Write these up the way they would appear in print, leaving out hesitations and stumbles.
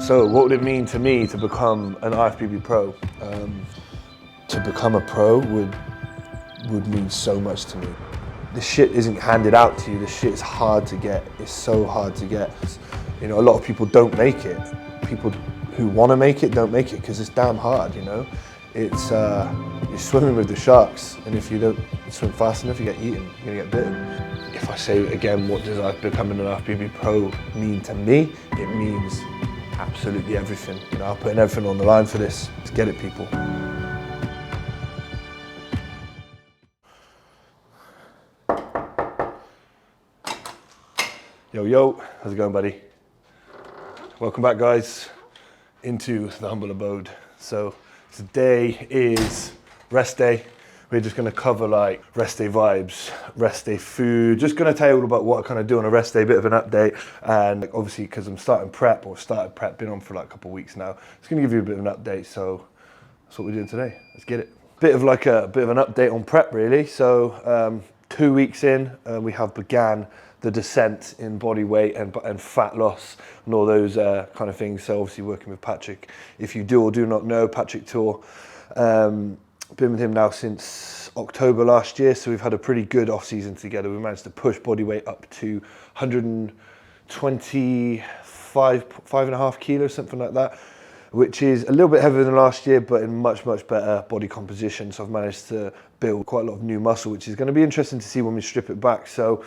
So what would it mean to me to become an IFBB pro? To become a pro would mean so much to me. This shit isn't handed out to you. This shit is hard to get. It's so hard to get. You know, a lot of people don't make it. People who want to make it don't make it because it's damn hard, you know? It's, you're swimming with the sharks, and if you don't swim fast enough, you get eaten, you're gonna get bitten. If I say again, what does becoming an IFBB pro mean to me? It means absolutely everything. You know, I'm putting everything on the line for this. Let's get it, people. Yo, yo, how's it going, buddy? Welcome back, guys, into the humble abode. So today is rest day. We're just gonna cover like rest day vibes, rest day food, just gonna tell you all about what I kind of do on a rest day, a bit of an update. And obviously, because I'm starting prep, been on for like a couple of weeks now, it's gonna give you a bit of an update. So that's what we're doing today. Let's get it. Bit of an update on prep, really. So 2 weeks in, we have began the descent in body weight and fat loss and all those kind of things. So obviously working with Patrick. If you do or do not know Patrick Tour, been with him now since October last year. So we've had a pretty good off season together. We managed to push body weight up to 125.5 kilos, something like that, which is a little bit heavier than last year, but in much, much better body composition. So I've managed to build quite a lot of new muscle, which is going to be interesting to see when we strip it back. So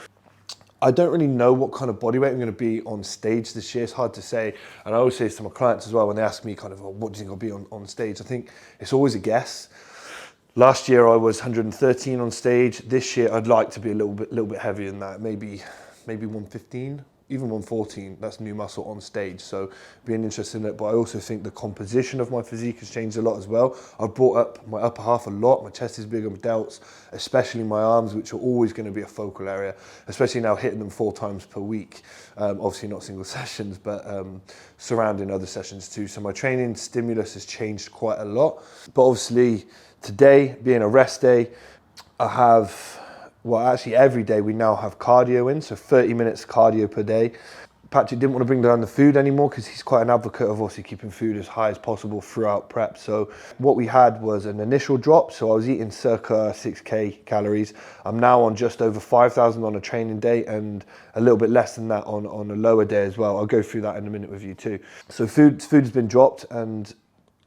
I don't really know what kind of body weight I'm going to be on stage this year. It's hard to say. And I always say this to my clients as well when they ask me kind of, oh, what do you think I'll be on stage? I think it's always a guess. Last year I was 113 on stage. This year I'd like to be a little bit heavier than that. Maybe 115, even 114. That's new muscle on stage. So being interested in it. But I also think the composition of my physique has changed a lot as well. I've brought up my upper half a lot. My chest is bigger, my delts, especially my arms, which are always going to be a focal area, especially now hitting them 4 times per week. Obviously not single sessions, but surrounding other sessions too. So my training stimulus has changed quite a lot. But obviously today being a rest day, I have, well, actually every day we now have cardio in, so 30 minutes cardio per day. Patrick didn't want to bring down the food anymore because he's quite an advocate of obviously keeping food as high as possible throughout prep. So what we had was an initial drop. So I was eating circa 6K calories. I'm now on just over 5,000 on a training day and a little bit less than that on a lower day as well. I'll go through that in a minute with you too. So food has been dropped, and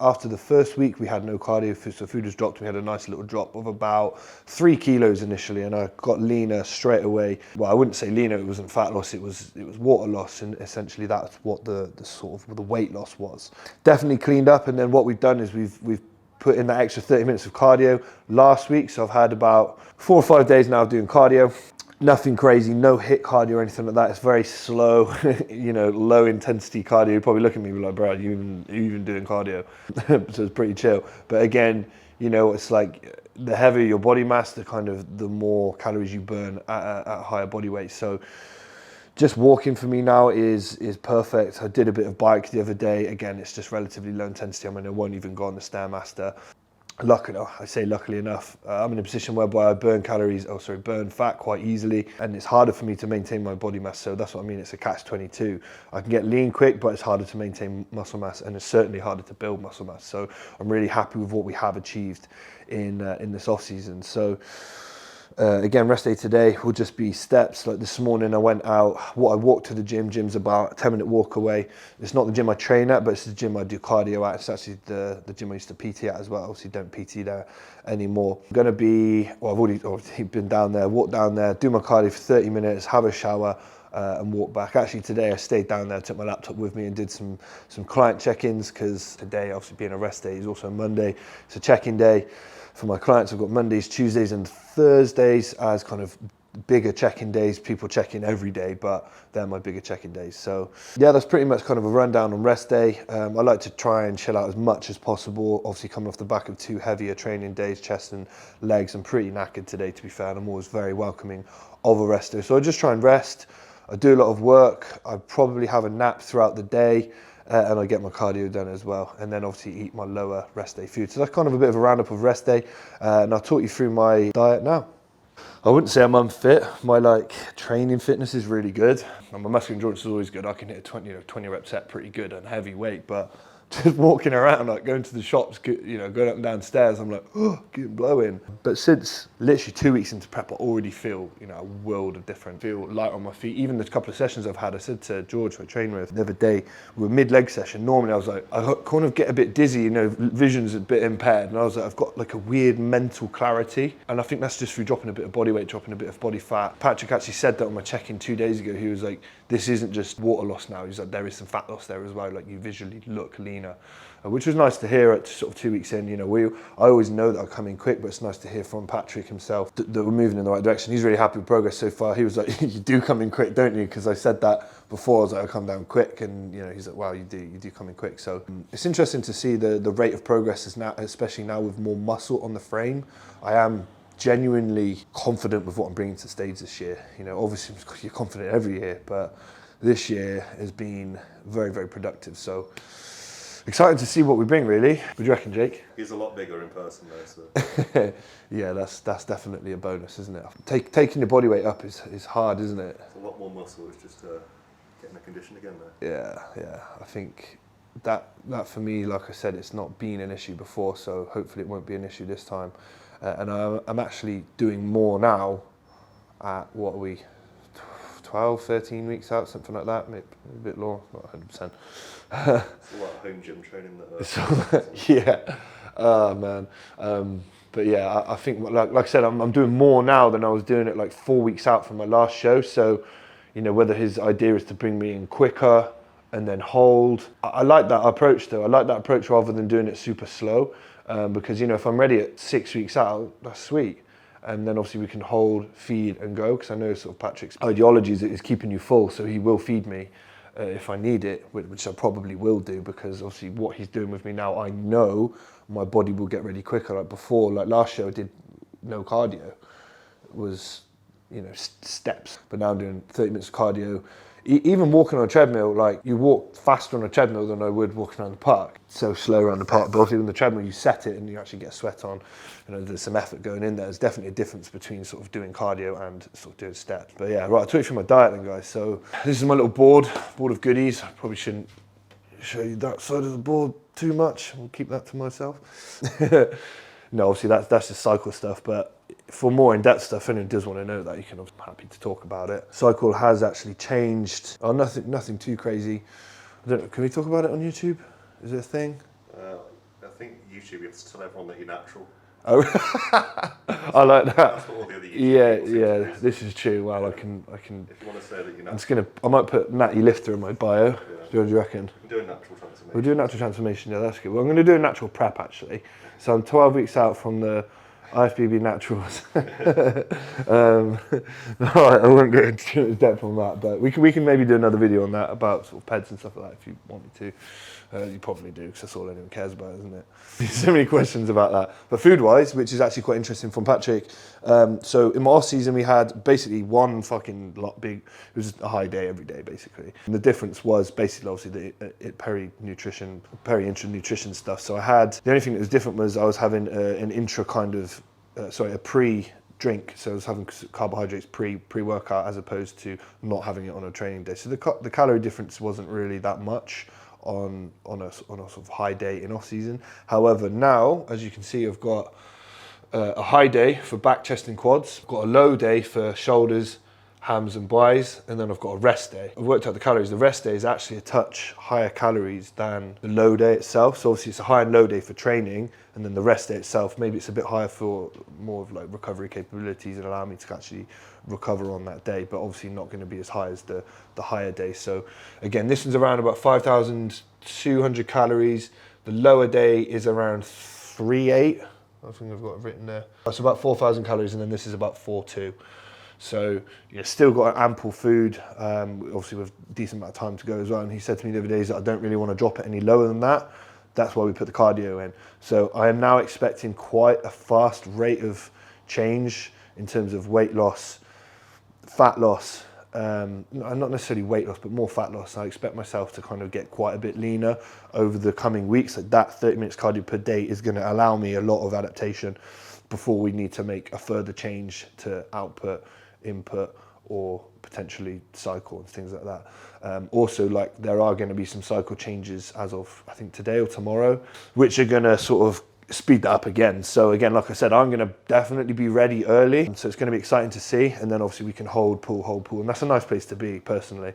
after the first week, we had no cardio, so food was dropped. We had a nice little drop of about 3 kilos initially, and I got leaner straight away. Well, I wouldn't say leaner, it wasn't fat loss, it was water loss, and essentially that's what the sort of the weight loss was. Definitely cleaned up, and then what we've done is we've put in that extra 30 minutes of cardio last week, so I've had about 4 or 5 days now of doing cardio. Nothing crazy, no hit cardio or anything like that. It's very slow, you know, low intensity cardio. You'd probably look at me and be like, bro, you even doing cardio? So it's pretty chill. But again, you know, it's like the heavier your body mass, the more calories you burn at a higher body weight. So just walking for me now is perfect. I did a bit of bike the other day. Again, it's just relatively low intensity. I mean, I won't even go on the Stairmaster. Luckily enough, I'm in a position whereby I burn fat quite easily, and it's harder for me to maintain my body mass. So that's what I mean. It's a catch-22. I can get lean quick, but it's harder to maintain muscle mass, and it's certainly harder to build muscle mass. So I'm really happy with what we have achieved in this off season. So again, rest day today will just be steps. Like this morning I went out, I walked to the gym. Gym's about a 10-minute walk away. It's not the gym I train at, but it's the gym I do cardio at. It's actually the gym I used to PT at as well. Obviously don't PT there anymore. I'm gonna be, well, I've already been down there, walk down there, do my cardio for 30 minutes, have a shower, and walk back. Actually today I stayed down there, took my laptop with me and did some client check-ins, because today, obviously being a rest day, is also a Monday. It's a check-in day. For my clients, I've got Mondays, Tuesdays and Thursdays as kind of bigger check-in days. People check in every day, but they're my bigger check-in days. So yeah, that's pretty much kind of a rundown on rest day. I like to try and chill out as much as possible. Obviously coming off the back of 2 heavier training days, chest and legs. I'm pretty knackered today, to be fair, and I'm always very welcoming of a rest day. So I just try and rest. I do a lot of work. I probably have a nap throughout the day. And I get my cardio done as well, and then obviously eat my lower rest day food. So that's kind of a bit of a roundup of rest day, and I'll talk you through my diet now. I wouldn't say I'm unfit. My like training fitness is really good. And my muscular endurance is always good. I can hit a 20 rep set pretty good and heavy weight, but just walking around, like going to the shops, going up and down stairs, I'm like, oh, getting blowing. But since literally 2 weeks into prep, I already feel, a world of different. Feel light on my feet. Even the couple of sessions I've had, I said to George, who I train with, the other day, we were mid-leg session. Normally I was like, I kind of get a bit dizzy, vision's a bit impaired. And I was like, I've got like a weird mental clarity. And I think that's just through dropping a bit of body weight, dropping a bit of body fat. Patrick actually said that on my check-in 2 days ago. He was like, this isn't just water loss now. He's like, there is some fat loss there as well. Like you visually look leaner. Which was nice to hear at sort of 2 weeks in. I always know that I come in quick, but it's nice to hear from Patrick himself that we're moving in the right direction. He's really happy with progress so far. He was like, you do come in quick, don't you? Because I said that before. I was like, I come down quick, and he's like, wow, you do come in quick. So it's interesting to see the rate of progress is now, especially now with more muscle on the frame. I am genuinely confident with what I'm bringing to the stage this year. Obviously you're confident every year, but this year has been very, very productive. So excited to see what we bring, really. What do you reckon, Jake? He's a lot bigger in person though, so. Yeah, that's definitely a bonus, isn't it? Taking the body weight up is hard, isn't it? It's a lot more muscle, it's just getting the condition again there. Yeah. I think that for me, like I said, it's not been an issue before, so hopefully it won't be an issue this time. And I'm actually doing more now at, what are we, 12, 13 weeks out, something like that, maybe a bit lower, not 100%. It's a lot of home gym training that. Yeah, oh man. But yeah, I think, like I said, I'm doing more now than I was doing it like 4 weeks out from my last show. So, whether his idea is to bring me in quicker and then hold. I like that approach though. I like that approach rather than doing it super slow. Because, if I'm ready at 6 weeks out, that's sweet. And then obviously we can hold, feed and go, because I know sort of Patrick's ideology is keeping you full, so he will feed me if I need it, which I probably will do, because obviously what he's doing with me now, I know my body will get ready quicker. Like before, like last show I did no cardio. It was, steps, but now I'm doing 30 minutes of cardio. Even walking on a treadmill, like you walk faster on a treadmill than I would walking around the park. So slow around the park, but obviously on the treadmill you set it and you actually get sweat on. There's some effort going in there. There's definitely a difference between sort of doing cardio and sort of doing steps. But yeah, right, I'll talk you through my diet then, guys. So this is my little board of goodies. I probably shouldn't show you that side of the board too much. I'll keep that to myself. No, obviously that's just cycle stuff, but for more in-depth stuff, if anyone does want to know that, I'm happy to talk about it. Cycle has actually changed. Oh, nothing too crazy. I don't know, can we talk about it on YouTube? Is it a thing? I think YouTube, you have to tell everyone that you're natural. Oh, I like that. That's what all the other YouTube Yeah, this is true. Well, I can. If you want to say that you're natural. I might put Natty Lifter in my bio. Yeah. Do you reckon? We can do a natural transformation. We'll do a natural transformation, yeah, that's good. Well, I'm going to do a natural prep, actually. So I'm 12 weeks out from the IFBB Naturals. All right, I won't go into too much depth on that, but we can maybe do another video on that about sort of peds and stuff like that if you want me to. You probably do, because that's all anyone cares about, isn't it? There's so many questions about that. But food-wise, which is actually quite interesting from Patrick. So in my off-season, we had basically one fucking lot big. It was a high day every day, basically. And the difference was basically, obviously, the peri-intra nutrition stuff. So the only thing that was different was I was having an intra kind of, a pre-drink. So I was having carbohydrates pre-workout as opposed to not having it on a training day. So the calorie difference wasn't really that much on a sort of high day in off season. However, now, as you can see, I've got a high day for back, chest and quads. I've got a low day for shoulders, hams and buys, and then I've got a rest day. I've worked out the calories. The rest day is actually a touch higher calories than the low day itself. So obviously it's a high and low day for training, and then the rest day itself, maybe it's a bit higher for more of like recovery capabilities and allow me to actually recover on that day, but obviously not going to be as high as the higher day. So again, this one's around about 5,200 calories. The lower day is around 3.8. I think I've got it written there. That's about 4,000 calories, and then this is about 4.2. So still got ample food, obviously with a decent amount of time to go as well. And he said to me the other day that I don't really want to drop it any lower than that. That's why we put the cardio in. So I am now expecting quite a fast rate of change in terms of weight loss, fat loss, not necessarily weight loss, but more fat loss. I expect myself to kind of get quite a bit leaner over the coming weeks. Like that 30 minutes cardio per day is going to allow me a lot of adaptation before we need to make a further change to output, input, or potentially cycle and things like that. Also, like, there are going to be some cycle changes as of, I think, today or tomorrow, which are going to sort of speed that up again. So again, like I said, I'm going to definitely be ready early. So it's going to be exciting to see. And then obviously we can hold, pull. And that's a nice place to be, personally.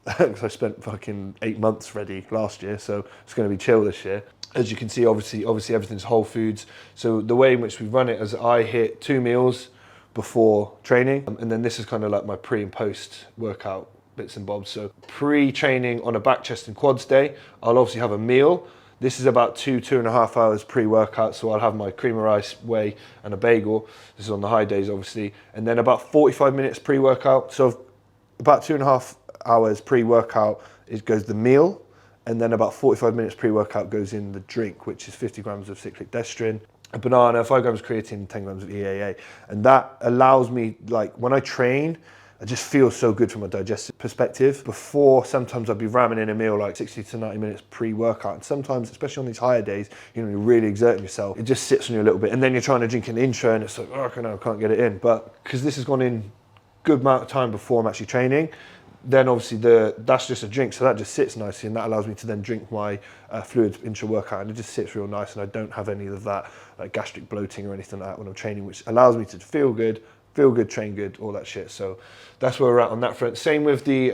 Because I spent fucking 8 months ready last year. So it's going to be chill this year. As you can see, obviously everything's whole foods. So the way in which we run it is I hit 2 meals before training. And then this is kind of like my pre and post workout bits and bobs. So pre-training on a back, chest and quads day, I'll obviously have a meal. This is about 2.5 hours pre-workout. So I'll have my cream of rice, whey and a bagel. This is on the high days, obviously. And then about 45 minutes pre-workout. So about 2.5 hours pre-workout, it goes the meal. And then about 45 minutes pre-workout goes in the drink, which is 50 grams of cyclic dextrin, a banana, 5 grams of creatine, 10 grams of EAA. And that allows me, like, when I train, I just feel so good from a digestive perspective. Before, sometimes I'd be ramming in a meal like 60 to 90 minutes pre-workout. And sometimes, especially on these higher days, you know, you're really exerting yourself. It just sits on you a little bit. And then you're trying to drink an intro and it's like, oh, I can't get it in. But because this has gone in good amount of time before I'm actually training, then obviously that's just a drink, so that just sits nicely, and that allows me to then drink my fluids intra-workout, and it just sits real nice, and I don't have any of that like gastric bloating or anything like that when I'm training, which allows me to feel good, train good, all that shit. So that's where we're at on that front. Same with the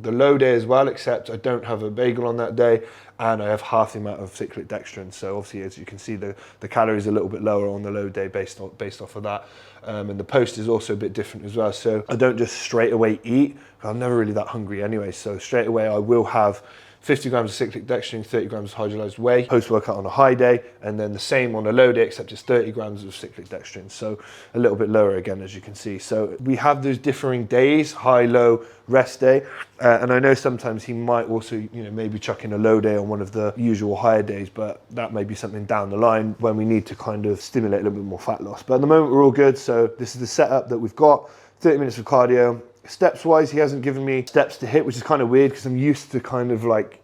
low day as well, except I don't have a bagel on that day, and I have half the amount of cyclic dextrin. So obviously, as you can see, the calories are a little bit lower on the low day based off of that. And the post is also a bit different as well. So I don't just straight away eat. I'm never really that hungry anyway. So straight away I will have 50 grams of cyclic dextrin, 30 grams of hydrolyzed whey, post-workout on a high day, and then the same on a low day, except it's 30 grams of cyclic dextrin. So a little bit lower again, as you can see. So we have those differing days, high, low, rest day. And I know sometimes he might also, you know, maybe chuck in a low day on one of the usual higher days, but that may be something down the line when we need to kind of stimulate a little bit more fat loss. But at the moment, we're all good. So this is the setup that we've got. 30 minutes of cardio. Steps wise, he hasn't given me steps to hit, which is kind of weird because I'm used to kind of like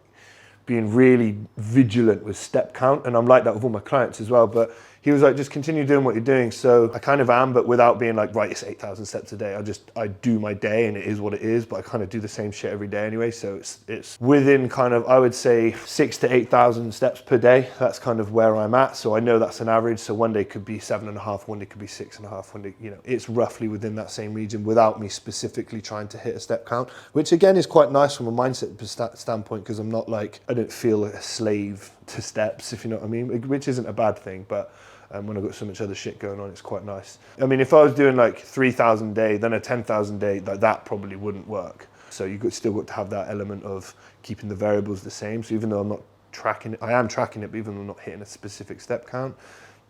being really vigilant with step count, and I'm like that with all my clients as well. But he was like, just continue doing what you're doing. So I kind of am, but without being like, right, it's 8,000 steps a day. I do my day and it is what it is, but I kind of do the same shit every day anyway. So it's within kind of, I would say 6,000 to 8,000 steps per day. That's kind of where I'm at. So I know that's an average. So one day could be 7.5, one day could be 6.5, one day, you know, it's roughly within that same region without me specifically trying to hit a step count, which again is quite nice from a mindset standpoint, because I'm not like, I don't feel a slave to steps, if you know what I mean, which isn't a bad thing. But when I've got so much other shit going on, it's quite nice. I mean, if I was doing like 3,000 a day, then a 10,000 a day, that probably wouldn't work. So still got to have that element of keeping the variables the same. So even though I'm not tracking it, I am tracking it, but even though I'm not hitting a specific step count,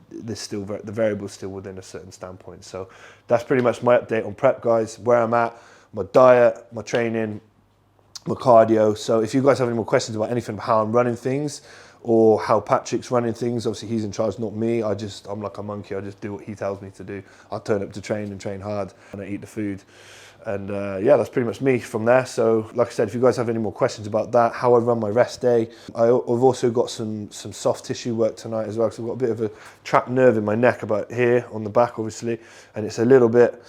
there's still the variable's still within a certain standpoint. So that's pretty much my update on prep, guys, where I'm at, my diet, my training, my cardio. So if you guys have any more questions about anything about how I'm running things, or how Patrick's running things, obviously he's in charge, not me. I'm like a monkey, I just do what he tells me to do. I'll turn up to train and train hard, and I eat the food. And yeah, that's pretty much me from there. So like I said, if you guys have any more questions about that, how I run my rest day, I've also got some soft tissue work tonight as well, because I've got a bit of a trapped nerve in my neck about here on the back, obviously, and it's a little bit,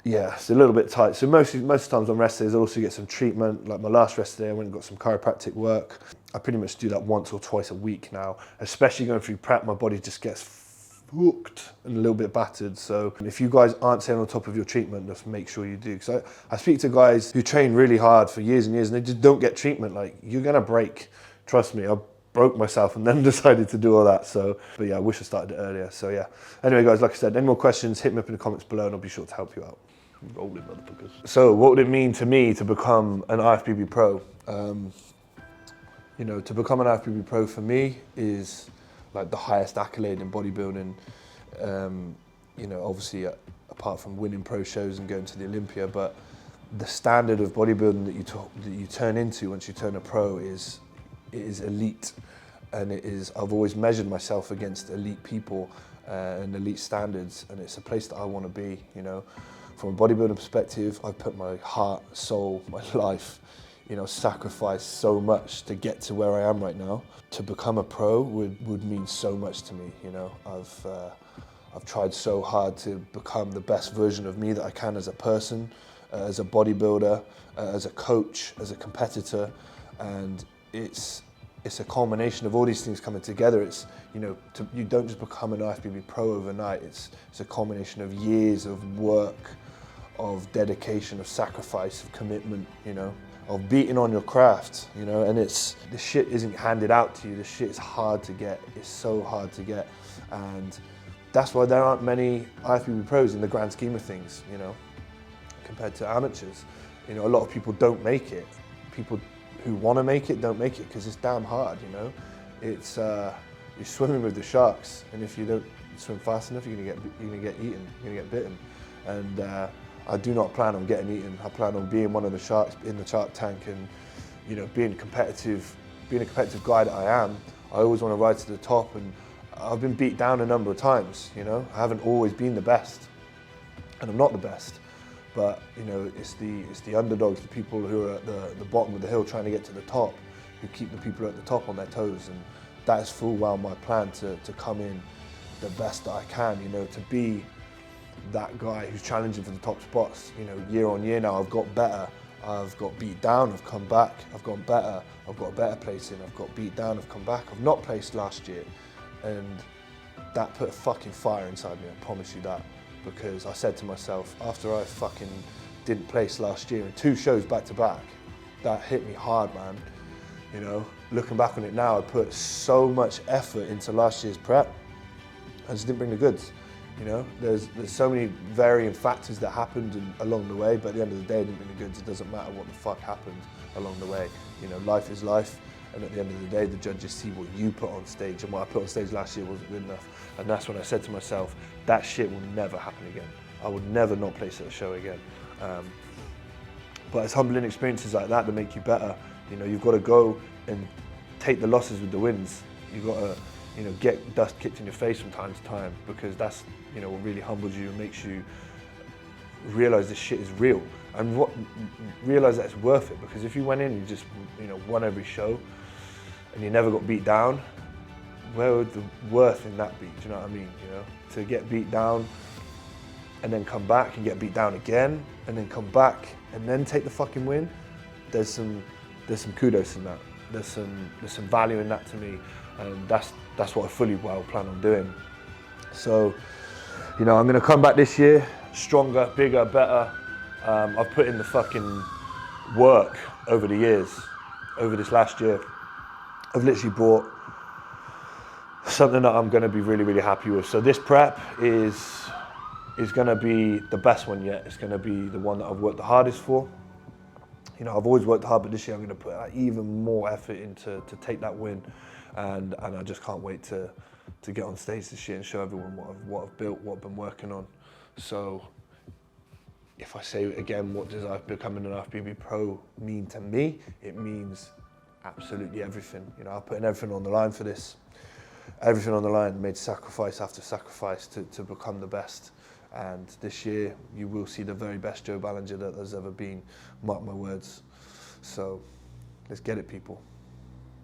yeah, it's a little bit tight. So most times on rest days, I also get some treatment. Like my last rest day, I went and got some chiropractic work. I pretty much do that once or twice a week now, especially going through prep. My body just gets hooked and a little bit battered. So if you guys aren't staying on top of your treatment, just make sure you do. Because I speak to guys who train really hard for years and years and they just don't get treatment. Like, you're going to break. Trust me, I broke myself and then decided to do all that. So, but yeah, I wish I started it earlier. So yeah. Anyway, guys, like I said, any more questions, hit me up in the comments below and I'll be sure to help you out. Rolling motherfuckers. So what would it mean to me to become an IFBB pro? You know, to become an IFBB pro for me is like the highest accolade in bodybuilding. You know, obviously apart from winning pro shows and going to the Olympia, but the standard of bodybuilding that you turn into once you turn a pro is elite, and I've always measured myself against elite people and elite standards, and it's a place that I want to be. You know, from a bodybuilding perspective, I've put my heart, soul, my life, you know, sacrificed so much to get to where I am right now. To become a pro would mean so much to me. You know, I've tried so hard to become the best version of me that I can as a person, as a bodybuilder, as a coach, as a competitor, and it's a culmination of all these things coming together. It's, you know, you don't just become an IFBB pro overnight. It's a culmination of years of work, of dedication, of sacrifice, of commitment, you know, of beating on your craft, you know, and this shit isn't handed out to you. This shit is hard to get. It's so hard to get, and that's why there aren't many IFBB pros in the grand scheme of things, you know, compared to amateurs. You know, a lot of people don't make it. People who want to make it don't make it because it's damn hard, you know. It's you're swimming with the sharks, and if you don't swim fast enough, you're gonna get eaten, you're gonna get bitten. And I do not plan on getting eaten. I plan on being one of the sharks in the shark tank, and, you know, being a competitive guy that I am. I always want to rise to the top, and I've been beat down a number of times, you know. I haven't always been the best, and I'm not the best. But, you know, it's the underdogs, the people who are at the bottom of the hill trying to get to the top, who keep the people at the top on their toes. And that is full well my plan, to come in the best that I can, you know, to be that guy who's challenging for the top spots. You know, year on year now, I've got better. I've got beat down, I've come back, I've gotten better, I've got a better placing, I've got beat down, I've come back. I've not placed last year, and that put a fucking fire inside me, I promise you that. Because I said to myself, after I fucking didn't place last year in 2 shows back to back, that hit me hard, man. You know, looking back on it now, I put so much effort into last year's prep. I just didn't bring the goods. You know, there's so many varying factors that happened along the way, but at the end of the day, I didn't bring the goods. It doesn't matter what the fuck happened along the way. You know, life is life, and at the end of the day, the judges see what you put on stage, and what I put on stage last year wasn't good enough. And that's when I said to myself, that shit will never happen again. I would never not place at a show again. But it's humbling experiences like that make you better. You know, you've got to go and take the losses with the wins. You've got to, you know, get dust kicked in your face from time to time, because that's, you know, what really humbles you and makes you realize this shit is real, and realize that it's worth it. Because if you went in and you just, you know, won every show and you never got beat down, where would the worth in that be? Do you know what I mean? You know, to get beat down and then come back and get beat down again and then come back and then take the fucking win. There's some kudos in that. There's some value in that to me, and that's what I fully well plan on doing. So, you know, I'm gonna come back this year stronger, bigger, better. I've put in the fucking work over the years, over this last year. I've literally brought something that I'm going to be really, really happy with. So this prep is going to be the best one yet. It's going to be the one that I've worked the hardest for. You know, I've always worked hard, but this year I'm going to put even more effort into to take that win, and I just can't wait to get on stage this year and show everyone what I've built, what I've been working on. So if I say it again, what does becoming an IFBB pro mean to me? It means absolutely everything. You know, I'm putting everything on the line for this. Everything on the line, made sacrifice after sacrifice to become the best. And this year, you will see the very best Joe Ballinger that there's ever been. Mark my words. So let's get it, people.